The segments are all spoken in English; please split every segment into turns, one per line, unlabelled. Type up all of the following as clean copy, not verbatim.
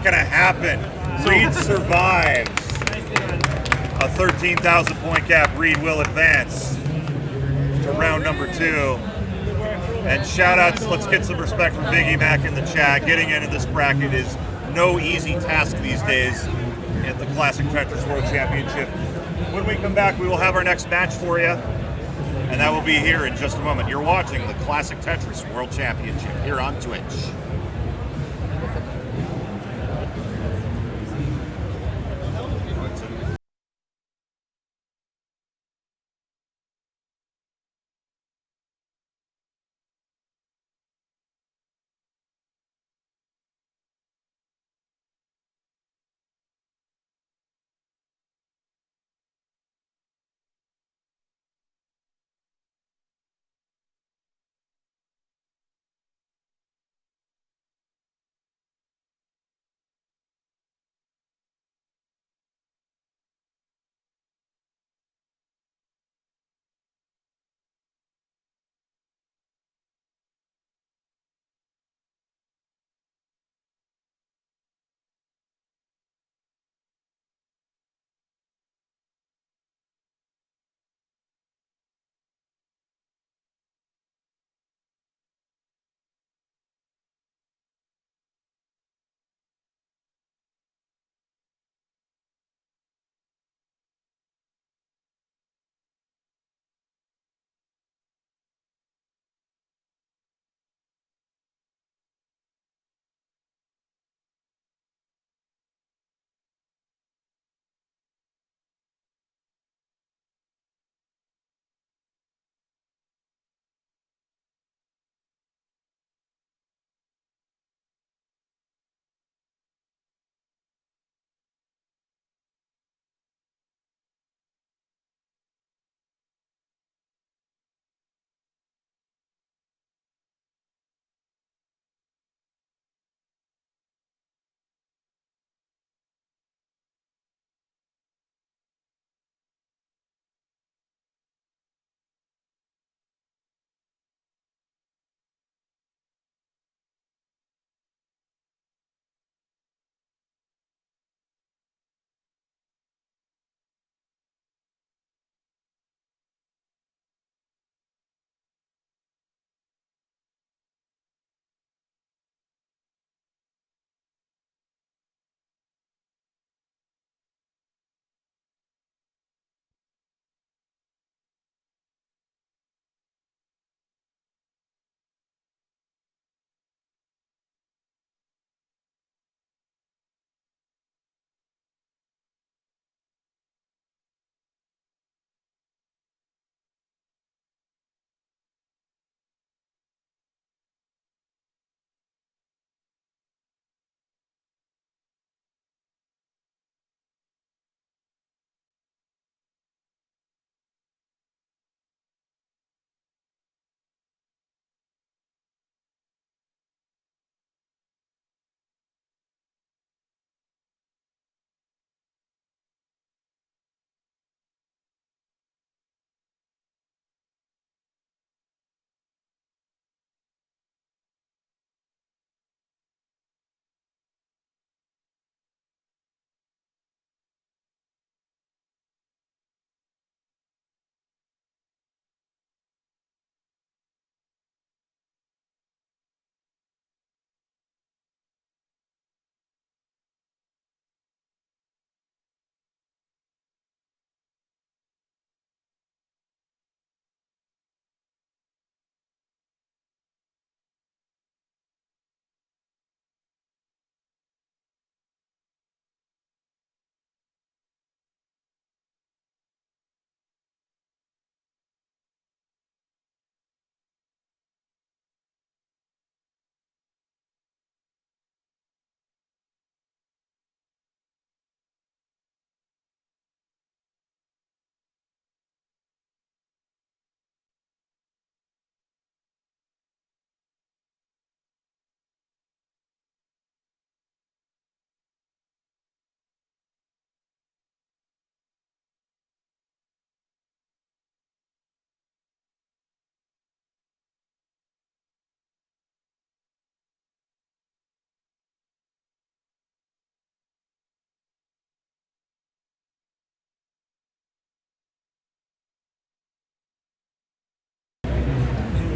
going to happen. Reed survives. A 13,000 point cap. Reed will advance to round number 2. And shout outs, let's get some respect for Biggie Mac in the chat. Getting into this bracket is no easy task these days at the Classic Tetris World Championship. When we come back, we will have our next match for you. And that will be here in just a moment. You're watching the Classic Tetris World Championship here on Twitch.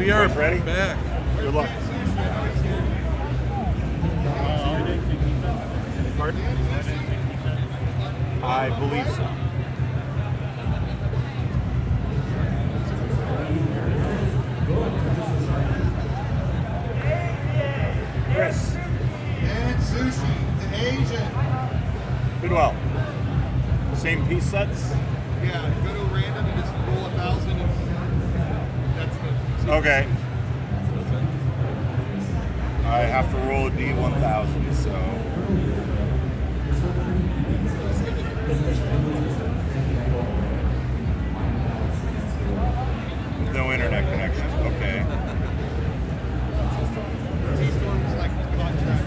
We are
Boys ready?
back.
Good luck. Pardon? I believe so. Chris.
And Sushi, the Asian.
Good well. Same piece sets?
Yeah, go to random and just roll 1,000 and that's the...
Okay. I have to roll a D1000, so... No internet connection. Okay.
T-Storm's like contract.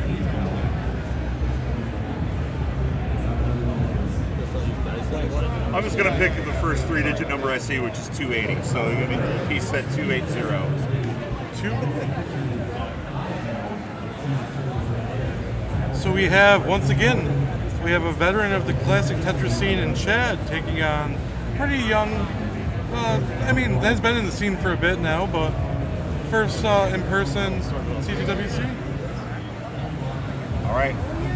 I'm just going to pick the first 3-digit number I see, which is 280. So you're going to be piece set 280.
So we have, once again, we have a veteran of the classic Tetris scene in Chad taking on pretty young, I mean, has been in the scene for a bit now, but first in-person CTWC.
All right.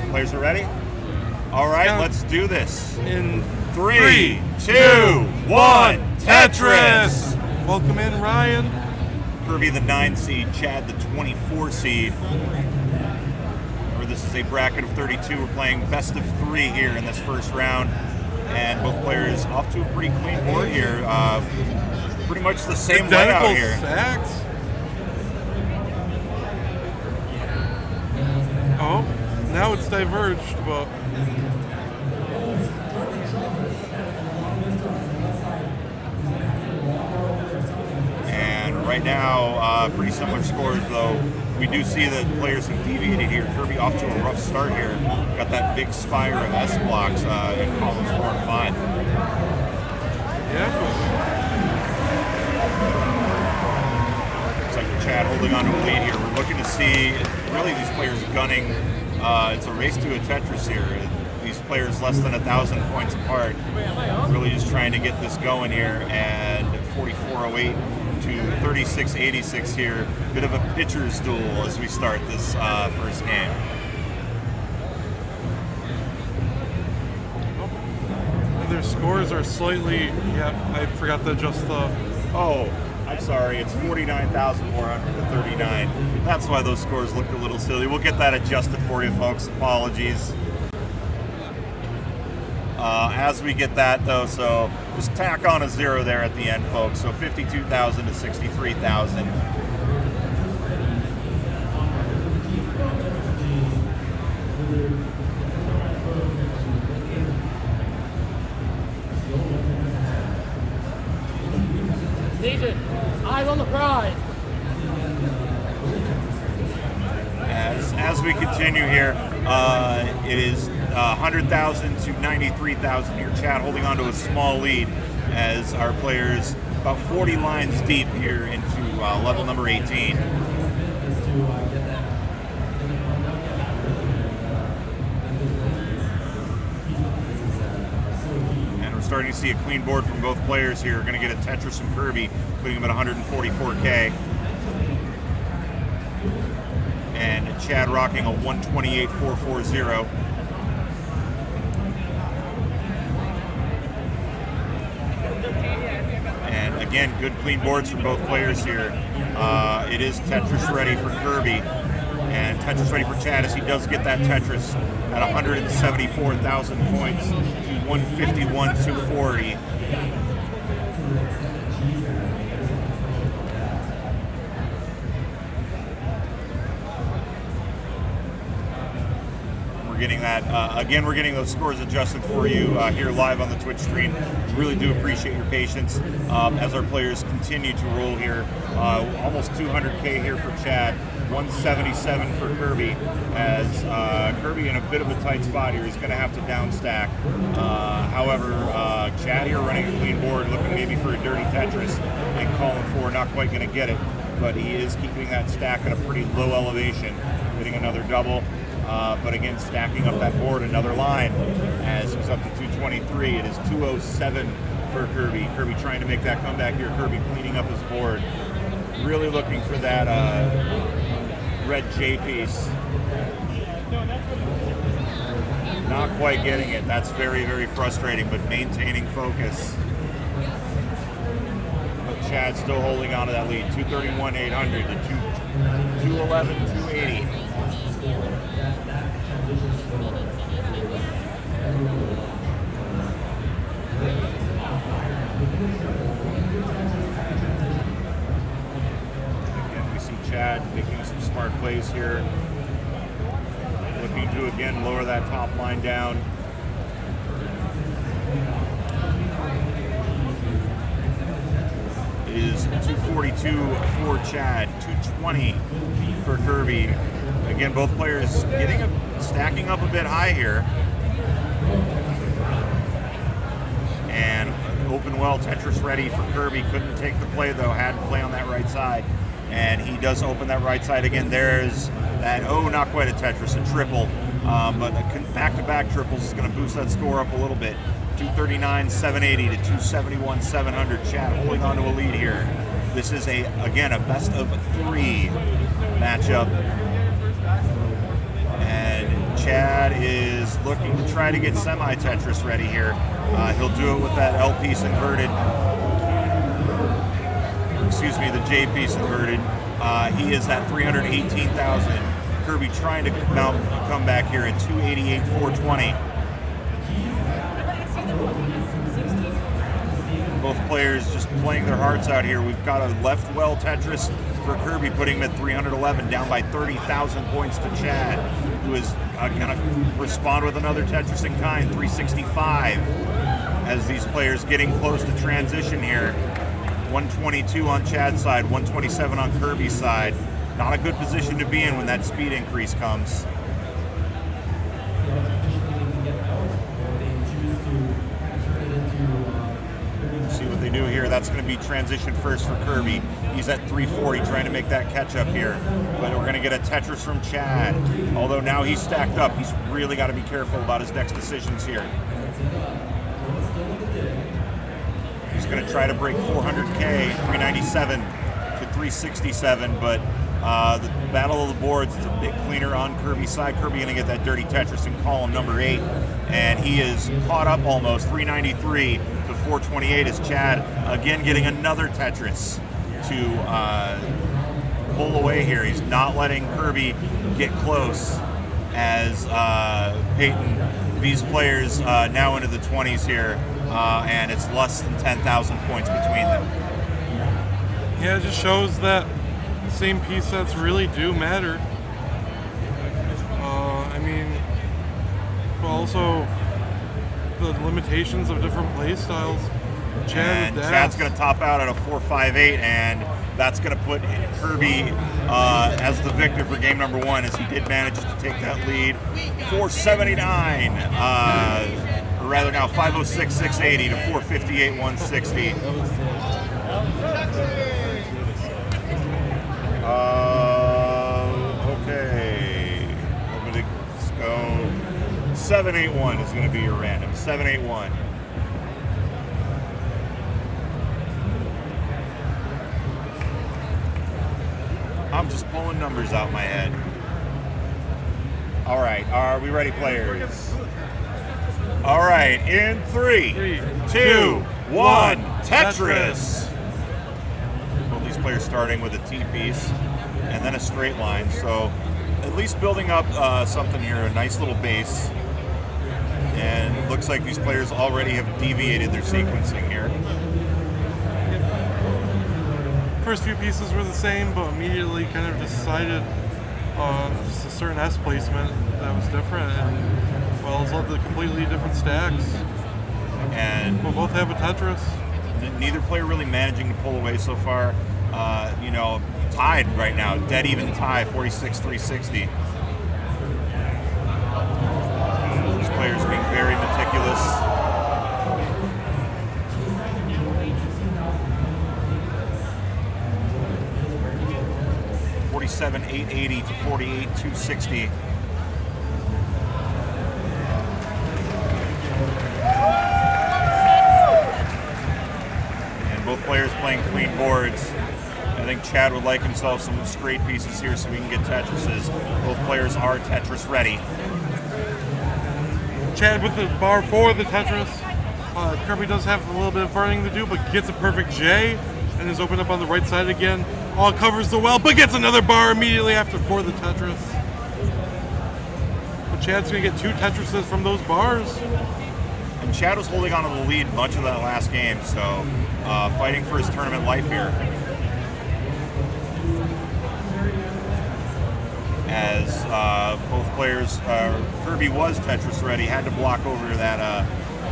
Players are ready? All right, let's do this.
In
3, 2, 1, Tetris!
Welcome in, Ryan.
Kirby the 9 seed, Chad the 24 seed. This is a bracket of 32. We're playing best of 3 here in this first round, and both players off to a pretty clean board here. Pretty much the same
Identical
layout here.
Stacks. Oh, now it's diverged, but
and right now, pretty similar scores though. We do see that players have deviated here. Kirby off to a rough start here. Got that big spire of S blocks in columns 4 and 5.
yeah.
Looks like Chad holding on to a lead here. We're looking to see really these players gunning. It's a race to a Tetris here. These players less than 1,000 points apart. Really just trying to get this going here. And 4408 to 3686 here. Bit of a pitcher's duel as we start this first game.
Their scores are slightly, I forgot to adjust the...
Oh, I'm sorry, it's 49,400 to 39. That's why those scores look a little silly. We'll get that adjusted for you, folks. Apologies. As we get that, though, so just tack on a 0 there at the end, folks. So 52,000 to 63,000.
Nathan, eyes on the prize.
As we continue here, it is 100,000 to 93,000 here. Chad holding on to a small lead as our players about 40 lines deep here into level number 18. And we're starting to see a clean board from both players here. We're going to get a Tetris from Kirby, putting him at 144K. And Chad rocking a 128,440. And again, good clean boards from both players here. It is Tetris ready for Kirby, and Tetris ready for Chad as he does get that Tetris at 174,000 points to 151,240. Getting that again, we're getting those scores adjusted for you here live on the Twitch stream. We really do appreciate your patience as our players continue to roll here. Almost 200K here for Chad, 177 for Kirby, as Kirby in a bit of a tight spot here. He's going to have to down stack. However, Chad here running a clean board, looking maybe for a dirty Tetris, and calling for not quite going to get it, but he is keeping that stack at a pretty low elevation, hitting another double. But again, stacking up that board, another line as he's up to 223. It is 207 for Kirby. Kirby trying to make that comeback here. Kirby cleaning up his board. Really looking for that red J piece. Not quite getting it. That's very, very frustrating, but maintaining focus. But Chad still holding on to that lead. 231,800 to 211,280. Again, we see Chad making some smart plays here. Looking to again lower that top line down. It is 242 for Chad, 220 for Kirby. Again, both players stacking up a bit high here. And open well, Tetris ready for Kirby. Couldn't take the play though, had to play on that right side. And he does open that right side again. There's that, oh, not quite a Tetris, a triple. But back-to-back triples is going to boost that score up a little bit. 239,780 to 271,700. Chad holding on to a lead here. This is again a best of 3 matchup. And Chad is looking to try to get semi-Tetris ready here. He'll do it with that L piece inverted. Excuse me, the J piece inverted. He is at 318,000. Kirby trying to come back here at 288,420. Both players just playing their hearts out here. We've got a left well Tetris for Kirby, putting him at 311, down by 30,000 points to Chad, who is going to respond with another Tetris in kind, 365, as these players getting close to transition here. 122 on Chad's side, 127 on Kirby's side. Not a good position to be in when that speed increase comes. See what they do here. That's going to be transition first for Kirby. He's at 340, trying to make that catch up here. But we're going to get a Tetris from Chad. Although now he's stacked up, he's really got to be careful about his next decisions here. He's going to try to break 400K, 397 to 367, but the battle of the boards is a bit cleaner on Kirby's side. Kirby going to get that dirty Tetris in column number 8, and he is caught up almost, 393 to 428, as Chad again getting another Tetris to pull away here. He's not letting Kirby get close, as Peyton, these players now into the 20s here, and it's less than 10,000 points between them.
Yeah, it just shows that same piece sets really do matter. I mean, but also the limitations of different play styles.
Chad's going to top out at a 4.58, and that's going to put Kirby as the victor for game number 1, as he did manage to take that lead. 479, or rather now 506,680 to 458,160. Okay, I'm going to go 781 is going to be your random. 781. I'm just pulling numbers out my head. All right, are we ready, players? All right, in 3, 2, 1, Tetris. Both these players starting with a T piece and then a straight line, so at least building up something here, a nice little base. And it looks like these players already have deviated their sequencing here.
First few pieces were the same, but immediately kind of decided just a certain S placement that was different, and well, it's led to completely different stacks.
And
we'll both have a Tetris.
Neither player really managing to pull away so far. Tied right now, dead even tie, 46-360. These players being very meticulous. $47,880 to $48,260. And both players playing clean boards. And think Chad would like himself some straight pieces here so we can get Tetrises. Both players are Tetris ready.
Chad with the bar for the Tetris. Kirby does have a little bit of burning to do, but gets a perfect J and is opened up on the right side again. All covers the well, but gets another bar immediately after for the Tetris. But Chad's going to get 2 Tetrises from those bars.
And Chad was holding on to the lead much of that last game, so fighting for his tournament life here. As both players, Kirby was Tetris ready, had to block over that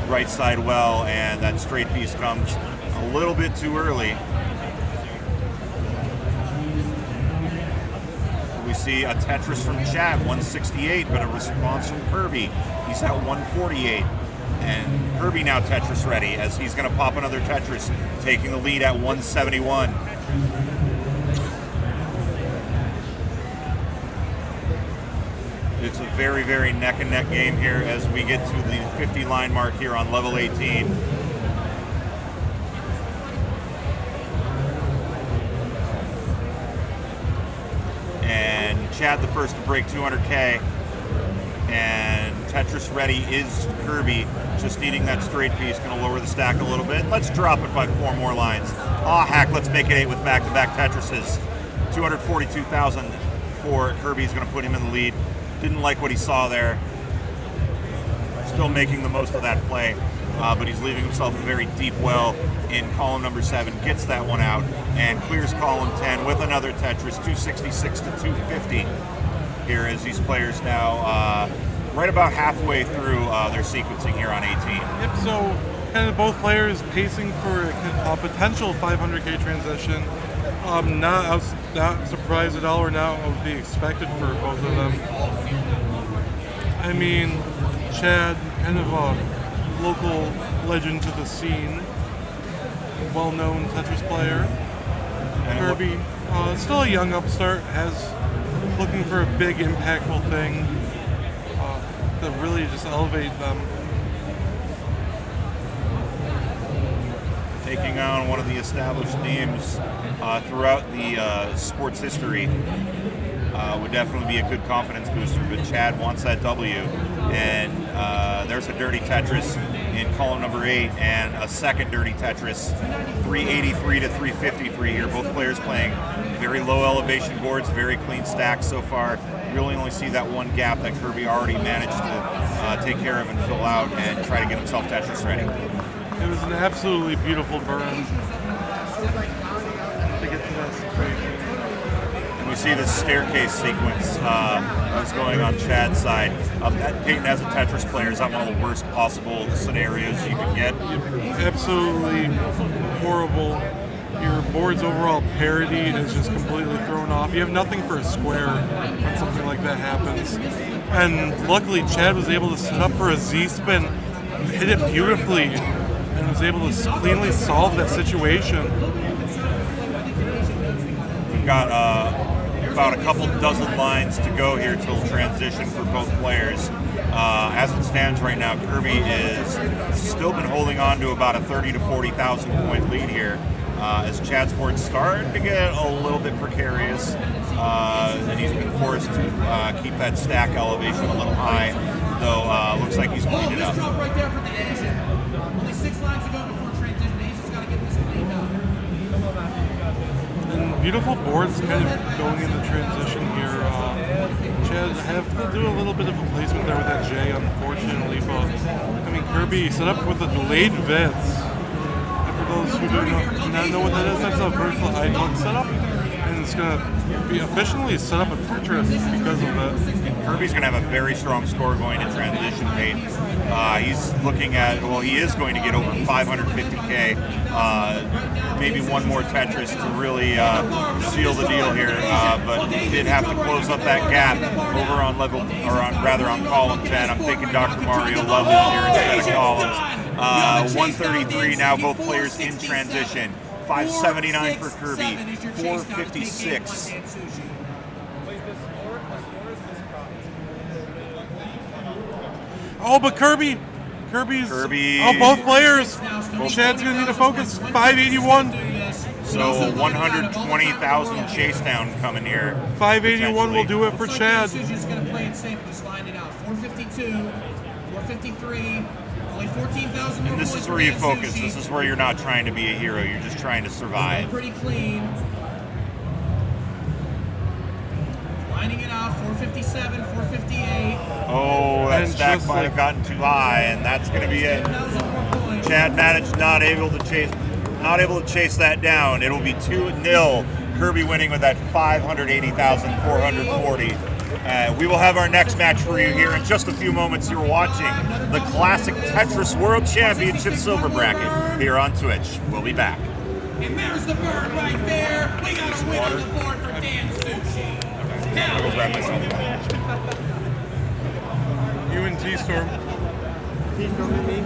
right side well, and that straight piece comes a little bit too early. We see a Tetris from Chad, 168, but a response from Kirby. He's at 148. And Kirby now Tetris ready as he's going to pop another Tetris, taking the lead at 171. It's a very, very neck and neck game here as we get to the 50 line mark here on level 18. And Chad the first to break 200K. And Tetris ready is Kirby, just needing that straight piece, going to lower the stack a little bit. Let's drop it by 4 more lines. Ah, heck, let's make it 8 with back-to-back Tetrises. 242,000 for Kirby's going to put him in the lead. Didn't like what he saw there. Still making the most of that play, but he's leaving himself a very deep well in column number 7. Gets that one out and clears column 10 with another Tetris, 266 to 250 here as these players now right about halfway through their sequencing here on 18.
Yep, so kind of both players pacing for a potential 500K transition. Not surprised at all, or not what would be expected for both of them. I mean, Chad, kind of a local legend to the scene, well-known Tetris player. Kirby, still a young upstart, looking for a big, impactful thing to really just elevate them.
Taking on one of the established names throughout the sports history would definitely be a good confidence booster, but Chad wants that W. And there's a dirty Tetris in column number 8 and a second dirty Tetris, 383 to 353 here. Both players playing very low elevation boards, very clean stacks so far. Really only see that one gap that Kirby already managed to take care of and fill out and try to get himself Tetris ready.
It was an absolutely beautiful burn to get to that situation.
And we see this staircase sequence that's going on Chad's side. Peyton as a Tetris player, is that one of the worst possible scenarios you can get?
Absolutely horrible. Your board's overall parity is just completely thrown off. You have nothing for a square when something like that happens. And luckily Chad was able to set up for a Z-spin, hit it beautifully, and was able to cleanly solve that situation.
We've got about a couple dozen lines to go here till transition for both players. As it stands right now, Kirby is still been holding on to about a 30 to 40,000 point lead here. As Chad's board's starting to get a little bit precarious, and he's been forced to keep that stack elevation a little high, though looks like he's cleaned it up.
Right there for the Asian. Only 6 lines to go before transition. Asian's got to get this cleaned up.
And beautiful boards kind of going into transition here. Chad have to do a little bit of a placement there with that J, unfortunately, but I mean, Kirby set up with a delayed Vits. For those who do not know what that is, that's a vertical iDog setup, and it's going to be efficiently set up a Tetris because of that.
Kirby's going to have a very strong score going to transition, Peyton. He's looking at, well, he is going to get over 550K, maybe one more Tetris to really seal the deal here, but he did have to close up that gap over on level, or on column 10. I'm thinking Dr. Mario levels here instead of columns. 133 now, both players in transition. 579 for Kirby, 456.
Oh, but Kirby's oh, both players. Chad's going to need to focus. 581.
So 120,000 chase down coming here.
581 will
potentially.
do it for
Looks like
Chad.
Suzu's just going to play it safe, just line it out. 452, 453, only 14,000 more
And this
points
is where
for
you
Dan
focus.
Sushi.
This is where you're not trying to be a hero. You're just trying to survive.
Pretty clean. Lining it out, 457, 458.
Oh, that
And
stack
just
might have
like-
gotten too high, and that's going to be it.
10,000 more points.
Chad managed not able to chase that down. It'll be 2-0. Kirby winning with that 580,440. We will have our next match for you here in just a few moments. You're watching the Classic Tetris World Championship Silver Bracket here on Twitch. We'll be back.
And there's the bird right there. We got a win on the board for Dan Sushi. Hell
I'll wrap myself up.
You and T-Storm.
He's filming me.